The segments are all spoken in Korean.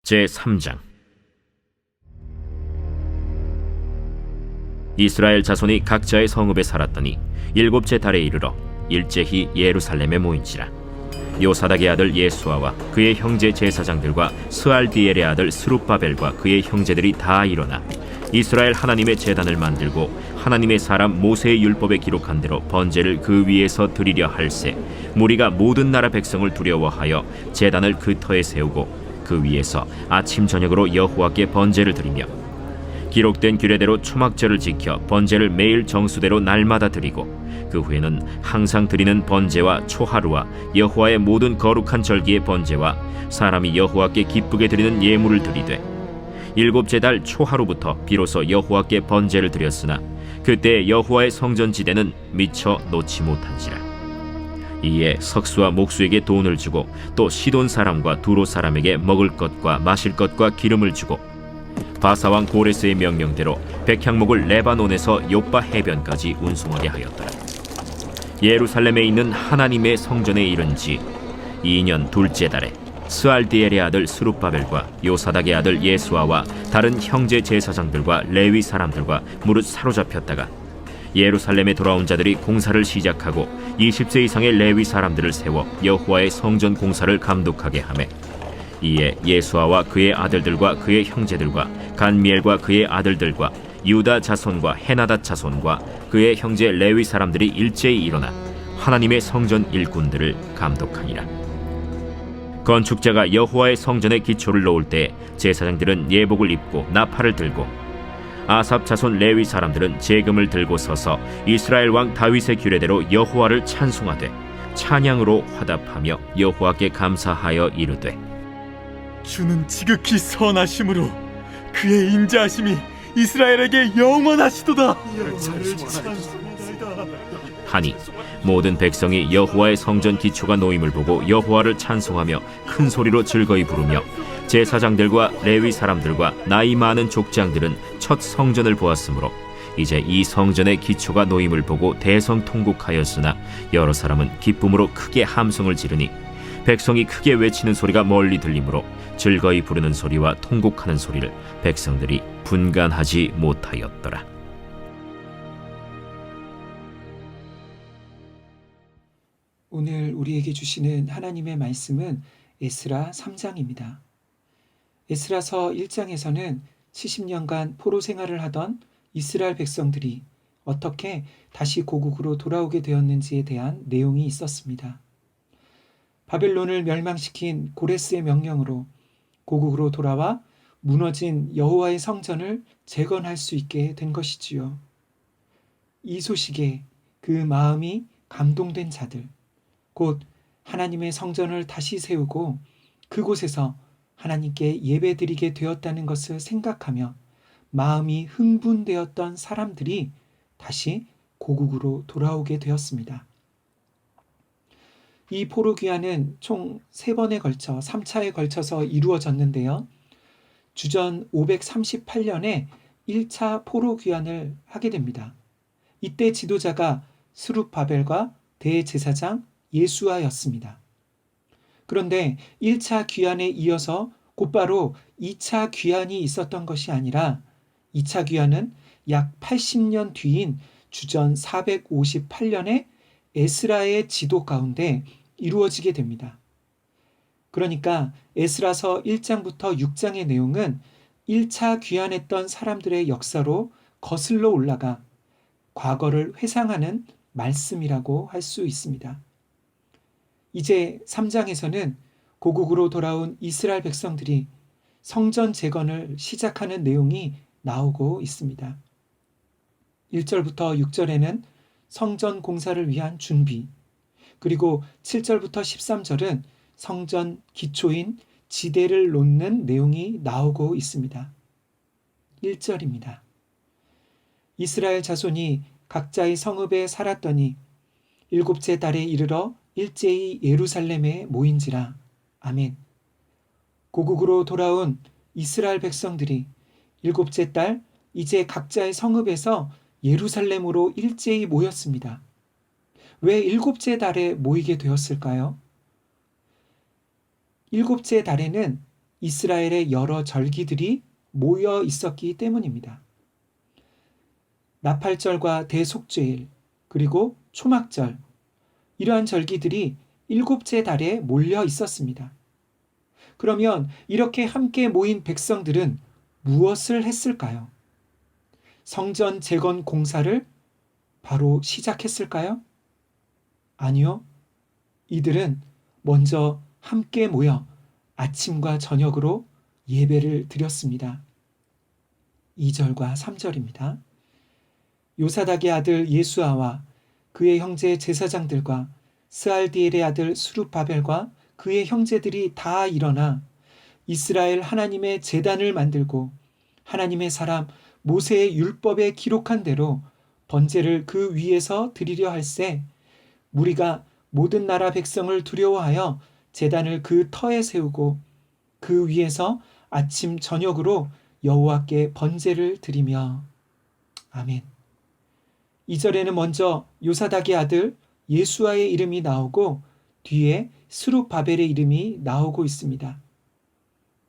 제3장. 이스라엘 자손이 각자의 성읍에 살았더니 일곱째 달에 이르러 일제히 예루살렘에 모인지라. 요사닥의 아들 예수아와 그의 형제 제사장들과 스알디엘의 아들 스룹바벨과 그의 형제들이 다 일어나 이스라엘 하나님의 제단을 만들고 하나님의 사람 모세의 율법에 기록한 대로 번제를 그 위에서 드리려 할세, 무리가 모든 나라 백성을 두려워하여 제단을 그 터에 세우고 그 위에서 아침 저녁으로 여호와께 번제를 드리며 기록된 규례대로 초막절을 지켜 번제를 매일 정수대로 날마다 드리고 그 후에는 항상 드리는 번제와 초하루와 여호와의 모든 거룩한 절기의 번제와 사람이 여호와께 기쁘게 드리는 예물을 드리되 일곱째 달 초하루부터 비로소 여호와께 번제를 드렸으나 그때 여호와의 성전지대는 미처 놓지 못한지라. 이에 석수와 목수에게 돈을 주고 또 시돈 사람과 두로 사람에게 먹을 것과 마실 것과 기름을 주고 바사왕 고레스의 명령대로 백향목을 레바논에서 요빠 해변까지 운송하게 하였더라. 예루살렘에 있는 하나님의 성전에 이른 지 2년 둘째 달에 스알디엘의 아들 스룹바벨과 요사닥의 아들 예수아와 다른 형제 제사장들과 레위 사람들과 무릇 사로잡혔다가 예루살렘에 돌아온 자들이 공사를 시작하고 20세 이상의 레위 사람들을 세워 여호와의 성전 공사를 감독하게 하매 이에 예수아와 그의 아들들과 그의 형제들과 간미엘과 그의 아들들과 유다 자손과 헤나닷 자손과 그의 형제 레위 사람들이 일제히 일어나 하나님의 성전 일꾼들을 감독하니라. 건축자가 여호와의 성전에 기초를 놓을 때 제사장들은 예복을 입고 나팔을 들고 아삽 자손 레위 사람들은 제금을 들고 서서 이스라엘 왕 다윗의 규례대로 여호와를 찬송하되 찬양으로 화답하며 여호와께 감사하여 이르되 주는 지극히 선하심으로 그의 인자하심이 이스라엘에게 영원하시도다. 하니 모든 백성이 여호와의 성전 기초가 놓임을 보고 여호와를 찬송하며 큰 소리로 즐거이 부르며 제사장들과 레위 사람들과 나이 많은 족장들은 첫 성전을 보았으므로 이제 이 성전의 기초가 놓임을 보고 대성통곡하였으나 여러 사람은 기쁨으로 크게 함성을 지르니 백성이 크게 외치는 소리가 멀리 들리므로 즐거이 부르는 소리와 통곡하는 소리를 백성들이 분간하지 못하였더라. 오늘 우리에게 주시는 하나님의 말씀은 에스라 3장입니다. 에스라서 1장에서는 70년간 포로 생활을 하던 이스라엘 백성들이 어떻게 다시 고국으로 돌아오게 되었는지에 대한 내용이 있었습니다. 바벨론을 멸망시킨 고레스의 명령으로 고국으로 돌아와 무너진 여호와의 성전을 재건할 수 있게 된 것이지요. 이 소식에 그 마음이 감동된 자들, 곧 하나님의 성전을 다시 세우고 그곳에서 하나님께 예배드리게 되었다는 것을 생각하며 마음이 흥분되었던 사람들이 다시 고국으로 돌아오게 되었습니다. 이 포로 귀환은 총 3번에 걸쳐 3차에 걸쳐서 이루어졌는데요. 주전 538년에 1차 포로 귀환을 하게 됩니다. 이때 지도자가 스룹바벨과 대제사장 예수아였습니다. 그런데 1차 귀환에 이어서 곧바로 2차 귀환이 있었던 것이 아니라 2차 귀환은 약 80년 뒤인 주전 458년에 에스라의 지도 가운데 이루어지게 됩니다. 그러니까 에스라서 1장부터 6장의 내용은 1차 귀환했던 사람들의 역사로 거슬러 올라가 과거를 회상하는 말씀이라고 할 수 있습니다. 이제 3장에서는 고국으로 돌아온 이스라엘 백성들이 성전 재건을 시작하는 내용이 나오고 있습니다. 1절부터 6절에는 성전 공사를 위한 준비, 그리고 7절부터 13절은 성전 기초인 지대를 놓는 내용이 나오고 있습니다. 1절입니다. 이스라엘 자손이 각자의 성읍에 살았더니 일곱째 달에 이르러 일제히 예루살렘에 모인지라. 아멘. 고국으로 돌아온 이스라엘 백성들이 일곱째 달 이제 각자의 성읍에서 예루살렘으로 일제히 모였습니다. 왜 일곱째 달에 모이게 되었을까요? 일곱째 달에는 이스라엘의 여러 절기들이 모여 있었기 때문입니다. 나팔절과 대속죄일, 그리고 초막절, 이러한 절기들이 일곱째 달에 몰려 있었습니다. 그러면 이렇게 함께 모인 백성들은 무엇을 했을까요? 성전 재건 공사를 바로 시작했을까요? 아니요. 이들은 먼저 함께 모여 아침과 저녁으로 예배를 드렸습니다. 2절과 3절입니다. 요사닥의 아들 예수아와 그의 형제 제사장들과 스알디엘의 아들 수룹바벨과 그의 형제들이 다 일어나 이스라엘 하나님의 제단을 만들고 하나님의 사람 모세의 율법에 기록한 대로 번제를 그 위에서 드리려 할새 무리가 모든 나라 백성을 두려워하여 제단을 그 터에 세우고 그 위에서 아침 저녁으로 여호와께 번제를 드리며. 아멘. 2절에는 먼저 요사닥의 아들 예수아의 이름이 나오고 뒤에 스룹바벨의 이름이 나오고 있습니다.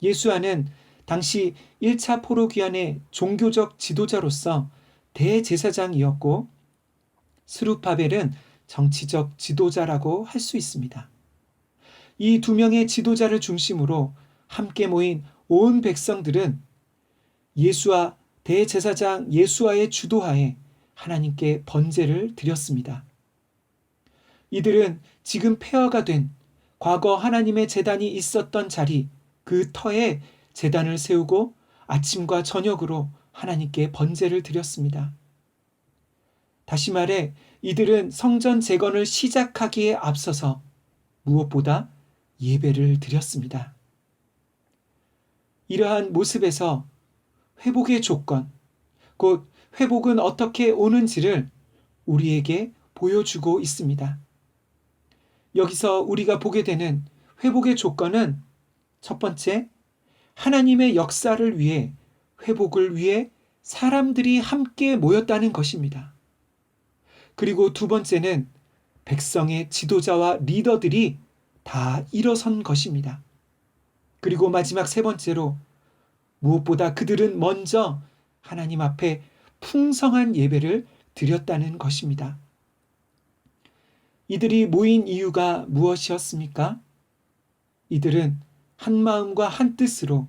예수아는 당시 1차 포로 귀환의 종교적 지도자로서 대제사장이었고 스룹바벨은 정치적 지도자라고 할 수 있습니다. 이 두 명의 지도자를 중심으로 함께 모인 온 백성들은 예수아 대제사장 예수아의 주도하에 하나님께 번제를 드렸습니다. 이들은 지금 폐허가 된 과거 하나님의 제단이 있었던 자리 그 터에 제단을 세우고 아침과 저녁으로 하나님께 번제를 드렸습니다. 다시 말해 이들은 성전 재건을 시작하기에 앞서서 무엇보다 예배를 드렸습니다. 이러한 모습에서 회복의 조건, 곧 회복은 어떻게 오는지를 우리에게 보여주고 있습니다. 여기서 우리가 보게 되는 회복의 조건은 첫 번째, 하나님의 역사를 위해 회복을 위해 사람들이 함께 모였다는 것입니다. 그리고 두 번째는 백성의 지도자와 리더들이 다 일어선 것입니다. 그리고 마지막 세 번째로 무엇보다 그들은 먼저 하나님 앞에 풍성한 예배를 드렸다는 것입니다. 이들이 모인 이유가 무엇이었습니까? 이들은 한 마음과 한 뜻으로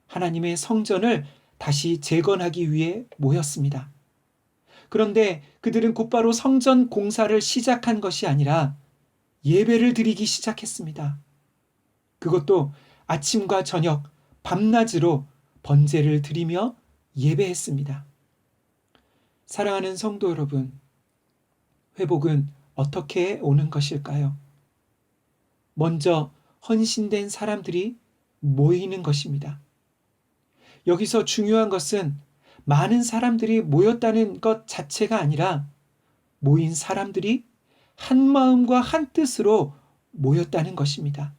하나님의 성전을 다시 재건하기 위해 모였습니다. 그런데 그들은 곧바로 성전 공사를 시작한 것이 아니라 예배를 드리기 시작했습니다. 그것도 아침과 저녁, 밤낮으로 번제를 드리며 예배했습니다. 사랑하는 성도 여러분, 회복은 어떻게 오는 것일까요? 먼저 헌신된 사람들이 모이는 것입니다. 여기서 중요한 것은 많은 사람들이 모였다는 것 자체가 아니라 모인 사람들이 한 마음과 한 뜻으로 모였다는 것입니다.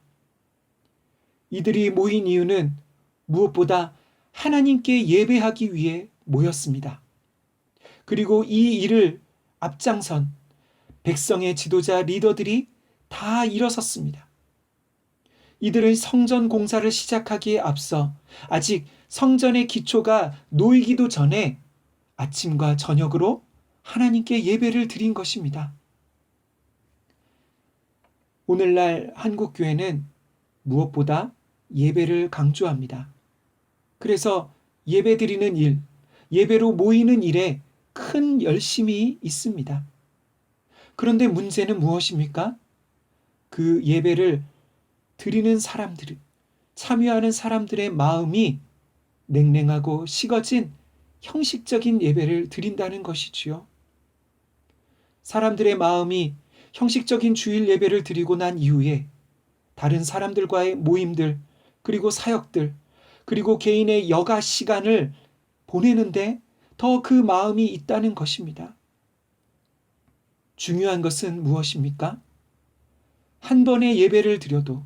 이들이 모인 이유는 무엇보다 하나님께 예배하기 위해 모였습니다. 그리고 이 일을 앞장선 백성의 지도자 리더들이 다 일어섰습니다. 이들은 성전 공사를 시작하기에 앞서 아직 성전의 기초가 놓이기도 전에 아침과 저녁으로 하나님께 예배를 드린 것입니다. 오늘날 한국교회는 무엇보다 예배를 강조합니다. 그래서 예배 드리는 일, 예배로 모이는 일에 큰 열심이 있습니다. 그런데 문제는 무엇입니까? 그 예배를 드리는 사람들, 참여하는 사람들의 마음이 냉랭하고 식어진 형식적인 예배를 드린다는 것이지요. 사람들의 마음이 형식적인 주일 예배를 드리고 난 이후에 다른 사람들과의 모임들, 그리고 사역들, 그리고 개인의 여가 시간을 보내는데 더 그 마음이 있다는 것입니다. 중요한 것은 무엇입니까? 한 번의 예배를 드려도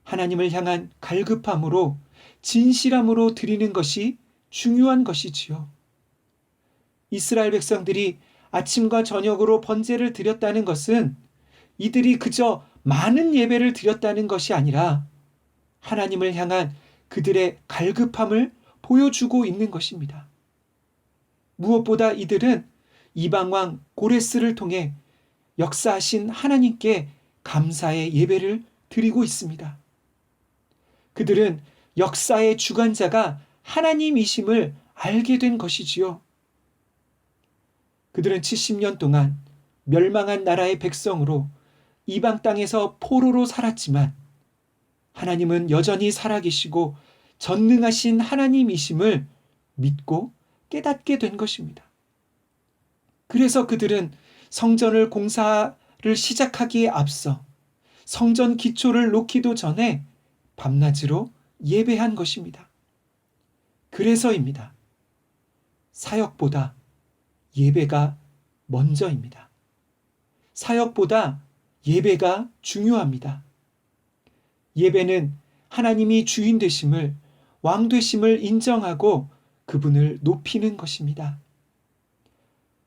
하나님을 향한 갈급함으로 진실함으로 드리는 것이 중요한 것이지요. 이스라엘 백성들이 아침과 저녁으로 번제를 드렸다는 것은 이들이 그저 많은 예배를 드렸다는 것이 아니라 하나님을 향한 그들의 갈급함을 보여주고 있는 것입니다. 무엇보다 이들은 이방왕 고레스를 통해 역사하신 하나님께 감사의 예배를 드리고 있습니다. 그들은 역사의 주관자가 하나님이심을 알게 된 것이지요. 그들은 70년 동안 멸망한 나라의 백성으로 이방 땅에서 포로로 살았지만 하나님은 여전히 살아계시고 전능하신 하나님이심을 믿고 깨닫게 된 것입니다. 그래서 그들은 성전을 공사를 시작하기에 앞서 성전 기초를 놓기도 전에 밤낮으로 예배한 것입니다. 그래서입니다. 사역보다 예배가 먼저입니다. 사역보다 예배가 중요합니다. 예배는 하나님이 주인 되심을, 왕 되심을 인정하고 그분을 높이는 것입니다.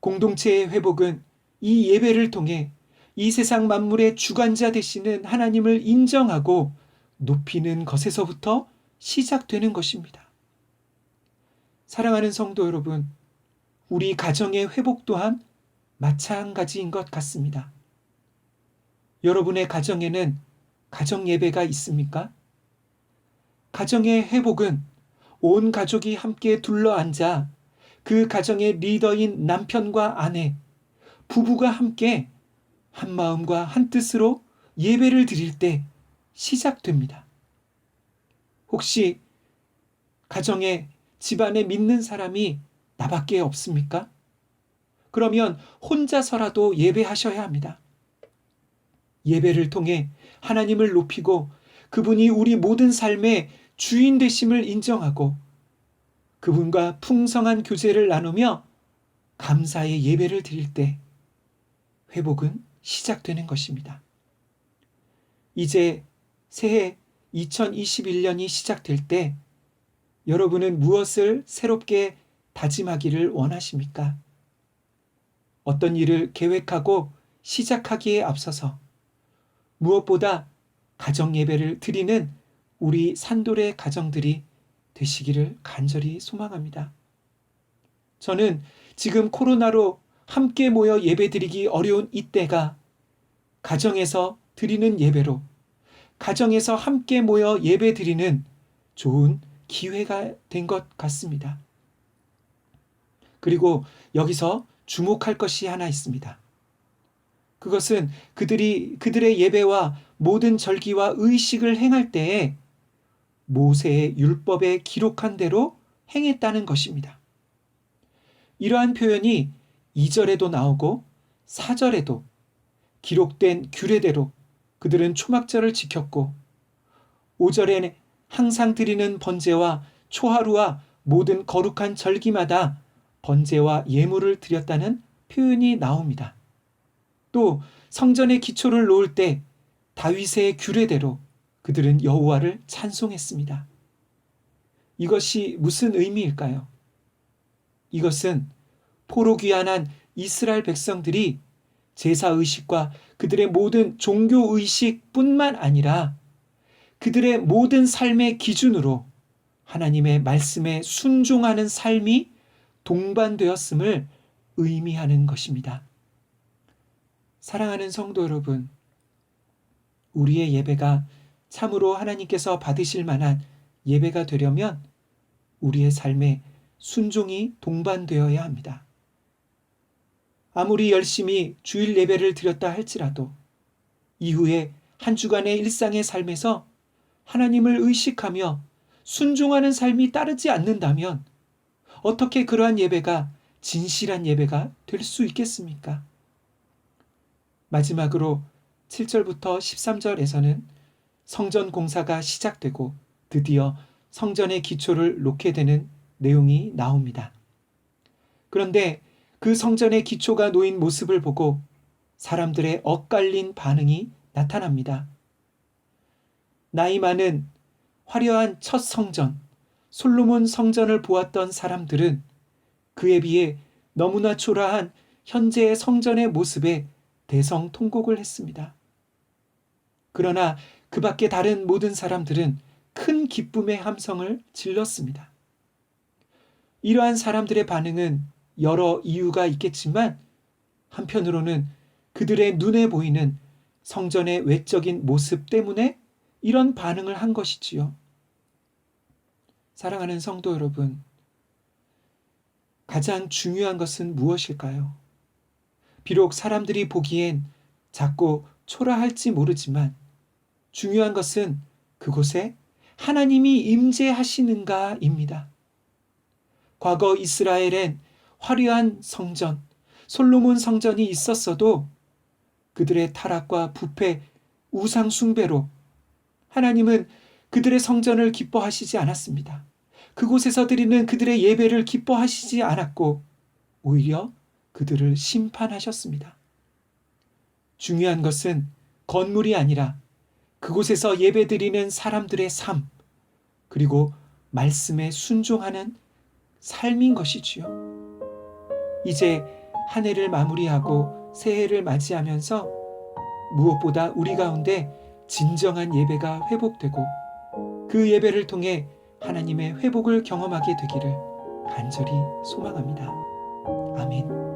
공동체의 회복은 이 예배를 통해 이 세상 만물의 주관자 되시는 하나님을 인정하고 높이는 것에서부터 시작되는 것입니다. 사랑하는 성도 여러분, 우리 가정의 회복 또한 마찬가지인 것 같습니다. 여러분의 가정에는 가정 예배가 있습니까? 가정의 회복은 온 가족이 함께 둘러앉아 그 가정의 리더인 남편과 아내, 부부가 함께 한 마음과 한 뜻으로 예배를 드릴 때 시작됩니다. 혹시 가정에 집안에 믿는 사람이 나밖에 없습니까? 그러면 혼자서라도 예배하셔야 합니다. 예배를 통해 하나님을 높이고 그분이 우리 모든 삶의 주인 되심을 인정하고 그분과 풍성한 교제를 나누며 감사의 예배를 드릴 때 회복은 시작되는 것입니다. 이제 새해 2021년이 시작될 때 여러분은 무엇을 새롭게 다짐하기를 원하십니까? 어떤 일을 계획하고 시작하기에 앞서서 무엇보다 가정 예배를 드리는 우리 산돌의 가정들이 되시기를 간절히 소망합니다. 저는 지금 코로나로 함께 모여 예배드리기 어려운 이때가 가정에서 드리는 예배로, 가정에서 함께 모여 예배드리는 좋은 기회가 된 것 같습니다. 그리고 여기서 주목할 것이 하나 있습니다. 그것은 그들의 예배와 모든 절기와 의식을 행할 때에 모세의 율법에 기록한 대로 행했다는 것입니다. 이러한 표현이 2절에도 나오고 4절에도 기록된 규례대로 그들은 초막절을 지켰고 5절에는 항상 드리는 번제와 초하루와 모든 거룩한 절기마다 번제와 예물을 드렸다는 표현이 나옵니다. 또 성전의 기초를 놓을 때 다윗의 규례대로 그들은 여호와를 찬송했습니다. 이것이 무슨 의미일까요? 이것은 포로 귀환한 이스라엘 백성들이 제사의식과 그들의 모든 종교의식뿐만 아니라 그들의 모든 삶의 기준으로 하나님의 말씀에 순종하는 삶이 동반되었음을 의미하는 것입니다. 사랑하는 성도 여러분, 우리의 예배가 참으로 하나님께서 받으실 만한 예배가 되려면 우리의 삶에 순종이 동반되어야 합니다. 아무리 열심히 주일 예배를 드렸다 할지라도 이후에 한 주간의 일상의 삶에서 하나님을 의식하며 순종하는 삶이 따르지 않는다면 어떻게 그러한 예배가 진실한 예배가 될 수 있겠습니까? 마지막으로 7절부터 13절에서는 성전 공사가 시작되고 드디어 성전의 기초를 놓게 되는 내용이 나옵니다. 그런데 그 성전의 기초가 놓인 모습을 보고 사람들의 엇갈린 반응이 나타납니다. 나이 많은 화려한 첫 성전, 솔로몬 성전을 보았던 사람들은 그에 비해 너무나 초라한 현재의 성전의 모습에 대성통곡을 했습니다. 그러나 그 밖에 다른 모든 사람들은 큰 기쁨의 함성을 질렀습니다. 이러한 사람들의 반응은 여러 이유가 있겠지만 한편으로는 그들의 눈에 보이는 성전의 외적인 모습 때문에 이런 반응을 한 것이지요. 사랑하는 성도 여러분, 가장 중요한 것은 무엇일까요? 비록 사람들이 보기엔 작고 초라할지 모르지만 중요한 것은 그곳에 하나님이 임재하시는가입니다. 과거 이스라엘엔 화려한 성전, 솔로몬 성전이 있었어도 그들의 타락과 부패, 우상 숭배로 하나님은 그들의 성전을 기뻐하시지 않았습니다. 그곳에서 드리는 그들의 예배를 기뻐하시지 않았고 오히려 그들을 심판하셨습니다. 중요한 것은 건물이 아니라 그곳에서 예배드리는 사람들의 삶, 그리고 말씀에 순종하는 삶인 것이지요. 이제 한 해를 마무리하고 새해를 맞이하면서 무엇보다 우리 가운데 진정한 예배가 회복되고 그 예배를 통해 하나님의 회복을 경험하게 되기를 간절히 소망합니다. 아멘.